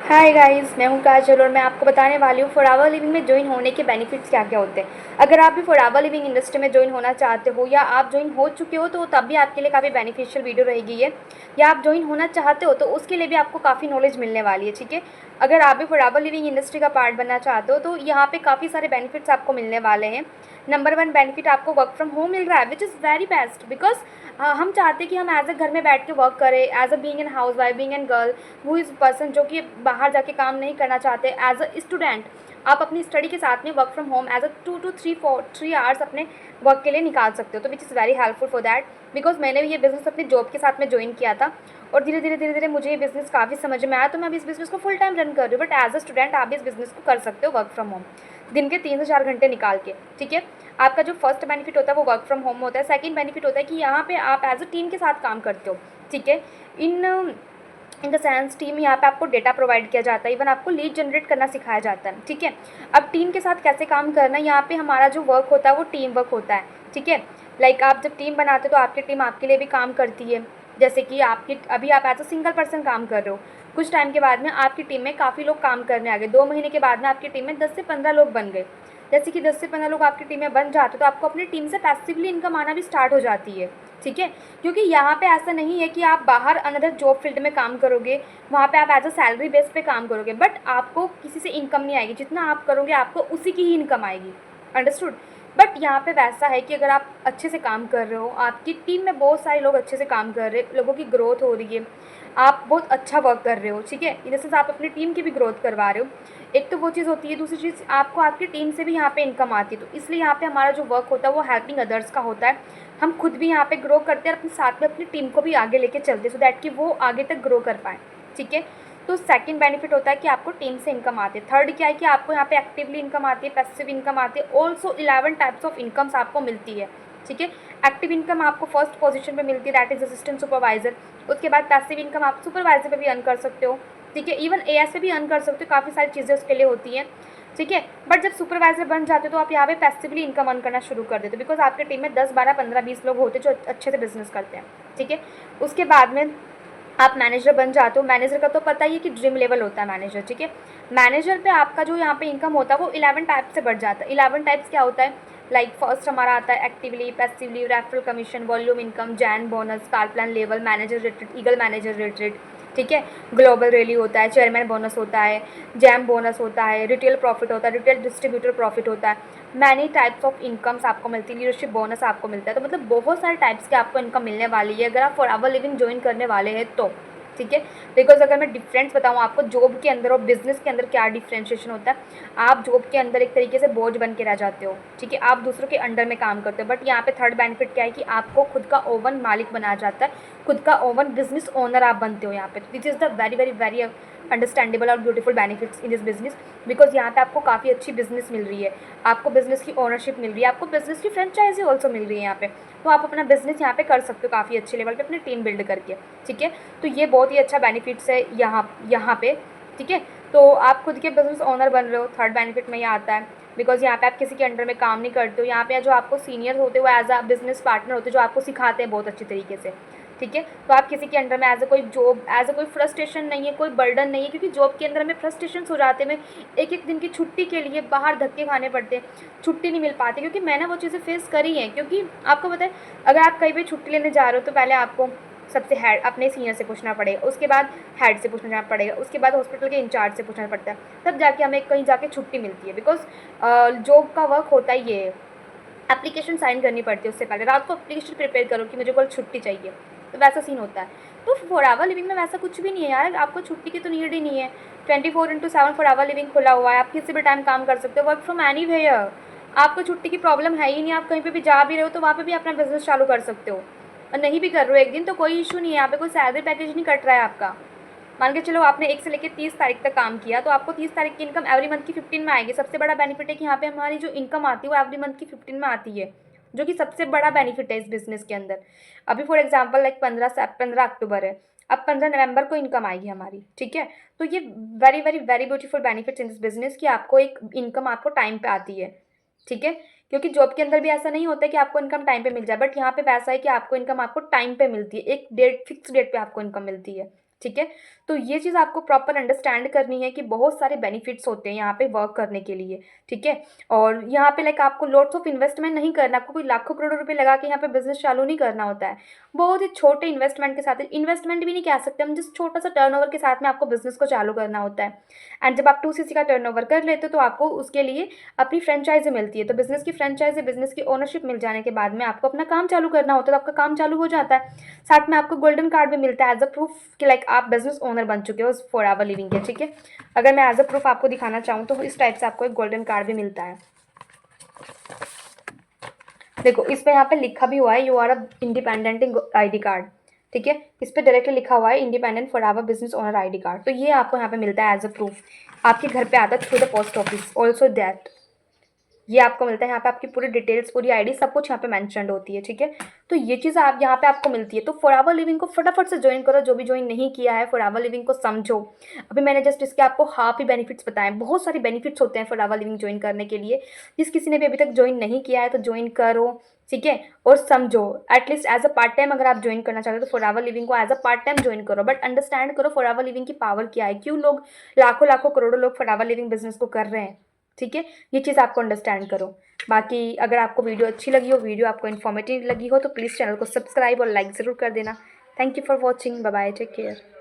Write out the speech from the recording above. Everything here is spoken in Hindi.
हाय गाइस, मैं हूँ काजल और मैं आपको बताने वाली हूँ फॉरएवर लिविंग में ज्वाइन होने के बेनिफिट्स क्या क्या होते हैं। अगर आप भी फॉरएवर लिविंग इंडस्ट्री में ज्वाइन होना चाहते हो या आप ज्वाइन हो चुके हो तो तब भी आपके लिए काफ़ी बेनिफिशियल वीडियो रहेगी ये, या आप ज्वाइन होना चाहते हो तो उसके लिए भी आपको काफ़ी नॉलेज मिलने वाली है। ठीक है, अगर आप भी फॉरएवर लिविंग इंडस्ट्री का पार्ट बनना चाहते हो तो यहाँ पे काफ़ी सारे बेनिफिट्स आपको मिलने वाले हैं। नंबर वन बेनिफिट, आपको वर्क फ्रॉम होम मिल रहा है विच इज़ वेरी बेस्ट बिकॉज हम चाहते हैं कि हम एज ए घर में बैठ के वर्क करें, as a being an housewife, being an girl, वो इज़ पर्सन जो कि बाहर जाके काम नहीं करना चाहते। एज अ स्टूडेंट आप अपनी स्टडी के साथ में work from home as a 2 to 3 hours अपने वर्क के लिए निकाल सकते हो, तो which is very helpful for that. Because मैंने भी ये बिज़नेस अपने जॉब के साथ में ज्वाइन किया था और धीरे धीरे मुझे ये बिज़नेस काफ़ी समझ में आया, तो मैं अभी इस बिज़नेस को फुल टाइम रन कर रही हूँ। बट एज अ स्टूडेंट आप भी इस बिज़नेस को कर सकते हो वर्क फ्रॉम होम, दिन के 3 से 4 घंटे निकाल के। ठीक है, आपका जो फर्स्ट बेनिफिट होता है वो वर्क फ्रॉम होम होता है। सेकंड बेनिफिट होता है कि यहाँ पे आप एज अ टीम के साथ काम करते हो। ठीक है, इन इन द सेंस टीम, यहाँ पे आपको डेटा प्रोवाइड किया जाता है, इवन आपको लीड जनरेट करना सिखाया जाता है। ठीक है, अब टीम के साथ कैसे काम करना है, यहाँ पे हमारा जो वर्क होता है वो टीम वर्क होता है। ठीक है, लाइक आप जब टीम बनाते हो तो आपकी टीम आपके लिए भी काम करती है। जैसे कि आपकी अभी आप एज अ सिंगल पर्सन काम कर रहे हो, कुछ टाइम के बाद में आपकी टीम में काफ़ी लोग काम करने आ गए, 2 महीने के बाद में आपकी टीम में 10 से 15 लोग बन गए। जैसे कि 10 से 15 लोग आपकी टीम में बन जाते तो आपको अपनी टीम से पैसिवली इनकम आना भी स्टार्ट हो जाती है। ठीक है, क्योंकि यहाँ पे ऐसा नहीं है कि आप बाहर अनदर जॉब फील्ड में काम करोगे, वहाँ पे आप एज अ सैलरी बेस पे काम करोगे, बट आपको किसी से इनकम नहीं आएगी। जितना आप करोगे आपको उसी की ही इनकम आएगी। अंडरस्टूड। बट यहाँ पे वैसा है कि अगर आप अच्छे से काम कर रहे हो, आपकी टीम में बहुत सारे लोग अच्छे से काम कर रहे हैं, लोगों की ग्रोथ हो रही है, आप बहुत अच्छा वर्क कर रहे हो। ठीक है, इन द सेंस आप अपनी टीम की भी ग्रोथ करवा रहे हो। एक तो वो चीज़ होती है, दूसरी चीज़ आपको आपकी टीम से भी यहाँ पे इनकम आती है, तो इसलिए यहाँ पे हमारा जो वर्क होता है वो हेल्पिंग अदर्स का होता है। हम खुद भी यहाँ पे ग्रो करते हैं और अपने साथ में अपनी टीम को भी आगे लेके चलते हैं सो दैट कि वो आगे तक ग्रो कर पाएँ। ठीक है, तो सेकंड बेनिफिट होता है कि आपको टीम से इनकम आती है। थर्ड क्या है कि आपको यहाँ पे एक्टिवली इनकम आती है, पैसिव इनकम आती है, ऑल्सो 11 टाइप्स ऑफ इनकम्स आपको मिलती है। ठीक है, एक्टिव इनकम आपको फर्स्ट पोजीशन पे मिलती है, दैट इज असिस्टेंट सुपरवाइजर। उसके बाद पैसिव इनकम आप सुपरवाइजर पे भी अर्न कर सकते हो। ठीक है, इवन एएस पे भी अर्न कर सकते हो, काफ़ी सारी चीज़ें उसके लिए होती हैं। ठीक है, बट जब सुपरवाइजर बन जाते हो तो आप यहाँ पे पैसिवली इनकम अर्न करना शुरू कर देते हो, बिकॉज आपके टीम में 10 12 15 20 लोग होते हैं जो अच्छे से बिजनेस करते हैं। ठीक है, उसके बाद में आप मैनेजर बन जाते हो। मैनेजर का तो पता ही है कि ड्रीम लेवल होता है मैनेजर। ठीक है, मैनेजर पे आपका जो यहाँ पे इनकम होता है वो 11 टाइप से बढ़ जाता है। 11 टाइप्स क्या होता है, लाइक फर्स्ट हमारा आता है actively, passively, referral commission, volume income, Jain bonus, car plan level, manager rated, eagle manager rated. ठीक है, ग्लोबल रैली होता है, चेयरमैन बोनस होता है, जैम बोनस होता है, रिटेल प्रॉफिट होता है, रिटेल डिस्ट्रीब्यूटर प्रॉफिट होता है, मैनी टाइप्स ऑफ इनकम्स आपको मिलती है, लीडरशिप बोनस आपको मिलता है। तो मतलब बहुत सारे टाइप्स के आपको इनकम मिलने वाली है अगर आप फॉरएवर लिविंग ज्वाइन करने वाले हैं तो। ठीक है, बिकॉज अगर मैं डिफरेंस बताऊँ आपको जॉब के अंदर और बिजनेस के अंदर क्या डिफ्रेंशिएशन होता है, आप जॉब के अंदर एक तरीके से बोझ बन के रह जाते हो। ठीक है, आप दूसरों के अंडर में काम करते हो, बट यहाँ पे थर्ड बेनिफिट क्या है कि आपको खुद का ओवन मालिक बनाया जाता है, खुद का ओवन बिजनेस ओनर आप बनते हो यहाँ पे। This is the very very very understandable और beautiful benefits in this business, because यहाँ पे आपको काफ़ी अच्छी बिजनेस मिल रही है, आपको बिजनेस की ओनरशिप मिल रही है, आपको बिजनेस की फ्रेंचाइजी ऑल्सो मिल रही है यहाँ पे। तो आप अपना बिजनेस यहाँ पे कर सकते हो काफ़ी अच्छे लेवल पे अपनी टीम बिल्ड करके। ठीक है, तो ये बहुत ही अच्छा बेनिफिट्स है यहाँ पे। ठीक है, तो आप खुद के बिजनेस ओनर बन रहे हो, थर्ड बेनिफिट में ये आता है, बिकॉज यहाँ पे आप किसी के अंडर में काम नहीं करते हो। यहाँ पे जो आपको सीनियर होते हो एज अ बिजनेस पार्टनर होते हैं जो आपको सिखाते हैं बहुत अच्छी तरीके से। ठीक है, तो आप किसी के अंडर में एज अ कोई जॉब, एज अ कोई फ्रस्ट्रेशन नहीं है, कोई बर्डन नहीं है, क्योंकि जॉब के अंदर हमें फ्रस्ट्रेशन हो जाते हैं, एक एक दिन की छुट्टी के लिए बाहर धक्के खाने पड़ते हैं, छुट्टी नहीं मिल पाती, क्योंकि मैंने वो चीज़ें फेस करी हैं। क्योंकि आपको पता है अगर आप कहीं भी छुट्टी लेने जा रहे हो तो पहले आपको सबसे हेड अपने सीनियर से पूछना पड़ेगा, उसके बाद हेड से पूछना पड़ेगा, उसके बाद हॉस्पिटल के इंचार्ज से पूछना पड़ता है, तब जाके हमें कहीं जाके छुट्टी मिलती है। बिकॉज जॉब का वर्क होता ही ये है, एप्लीकेशन साइन करनी पड़ती है उससे पहले, रात को एप्लीकेशन प्रिपेयर करो कि मुझे कल छुट्टी चाहिए, तो वैसा सीन होता है। तो फॉरएवर लिविंग में वैसा कुछ भी नहीं है यार, आपको छुट्टी की तो नीड ही नहीं है। 24/7 फॉरएवर लिविंग खुला हुआ है, आप किसी भी टाइम काम कर सकते हो, वर्क फ्रॉम एनी वेयर। आपको छुट्टी की प्रॉब्लम है ही नहीं, आप कहीं पे भी जा भी रहे हो तो वहाँ पे भी अपना बिजनेस चालू कर सकते हो, और नहीं भी कर रहे हो एक दिन तो कोई इशू नहीं है, यहाँ पे कोई सैलरी पैकेज नहीं कट रहा है आपका। मान के चलो आपने 1 से लेकर 30 तारीख तक काम किया तो आपको 30 तारीख की इनकम एवरी मंथ की 15 में आएगी। सबसे बड़ा बेनिफिट है कि यहाँ पे हमारी जो इनकम आती है वो एवरी मंथ की 15 में आती है, जो कि सबसे बड़ा बेनिफिट है इस बिजनेस के अंदर। अभी फॉर एग्जांपल लाइक 15 अक्टूबर है, अब 15 नवंबर को इनकम आएगी हमारी। ठीक है, तो ये very very very beautiful benefits in this business कि आपको एक इनकम आपको टाइम पे आती है। ठीक है, क्योंकि जॉब के अंदर भी ऐसा नहीं होता है कि आपको इनकम टाइम पे मिल जाए, बट यहाँ पे वैसा है कि आपको इनकम आपको टाइम पे मिलती है, एक डेट फिक्स डेट पे आपको इनकम मिलती है। ठीक है, तो ये चीज़ आपको प्रॉपर अंडरस्टैंड करनी है कि बहुत सारे बेनिफिट्स होते हैं यहाँ पे वर्क करने के लिए, ठीक है। और यहाँ पे लाइक आपको लॉट्स ऑफ इन्वेस्टमेंट नहीं करना, आपको कोई लाखों करोड़ों रुपए लगा के यहाँ पे बिजनेस चालू नहीं करना होता है। बहुत ही छोटे इन्वेस्टमेंट के साथ, इन्वेस्टमेंट भी नहीं कह सकते हम, जिस छोटा सा टर्नओवर के साथ में आपको बिजनेस को चालू करना होता है। एंड जब आप 2cc का टर्नओवर कर लेते हो तो आपको उसके लिए अपनी फ्रेंचाइजी मिलती है। तो बिजनेस की फ्रेंचाइजी, बिजनेस की ओनरशिप मिल जाने के बाद में आपको अपना काम चालू करना होता है, तो आपका काम चालू हो जाता है। साथ में आपको गोल्डन कार्ड भी मिलता है एज अ प्रूफ कि लाइक आप बिजनेस ओनर बन चुके हो फॉरएवर लिविंग के, ठीक है। अगर मैं एज अ प्रूफ आपको दिखाना चाहूँ तो इस टाइप से आपको एक गोल्डन कार्ड भी मिलता है। देखो इस पे यहाँ पे लिखा भी हुआ है you are a independent ID card, ठीक है। इस पे डायरेक्टली लिखा हुआ है independent forever business owner ID card. तो ये आपको यहाँ पे मिलता है एज अ प्रूफ, आपके घर पे आता है through the post office also that. ये आपको मिलता है, यहाँ पे आपकी पूरी डिटेल्स, पूरी आईडी, सब कुछ यहाँ पे मेंशन्ड होती है, ठीक है। तो ये चीज़ आप यहाँ पे आपको मिलती है। तो फॉरएवर लिविंग को फटाफट से ज्वाइन करो, जो भी ज्वाइन नहीं किया है फॉरएवर लिविंग को समझो। अभी मैंने जस्ट इसके आपको हाफ ही बेनिफिट्स बताए, बहुत सारे बेनिफिट्स होते हैं फॉरएवर लिविंग ज्वाइन करने के लिए। जिस किसी ने भी अभी तक ज्वाइन नहीं किया है तो ज्वाइन करो, ठीक है। और समझो at least as a part time अगर आप ज्वाइन करना चाहते हो तो फॉरएवर लिविंग को as a part time join करो, बट अंडरस्टैंड करो फॉरएवर लिविंग की पावर क्या है, क्यों लोग लाखों लाखों करोड़ों लोग फॉरएवर लिविंग बिजनेस को कर रहे हैं, ठीक है। ये चीज़ आपको अंडरस्टैंड करो। बाकी अगर आपको वीडियो अच्छी लगी हो, वीडियो आपको इन्फॉर्मेटिव लगी हो तो प्लीज़ चैनल को सब्सक्राइब और लाइक ज़रूर कर देना। Thank you for watching, bye bye, take care.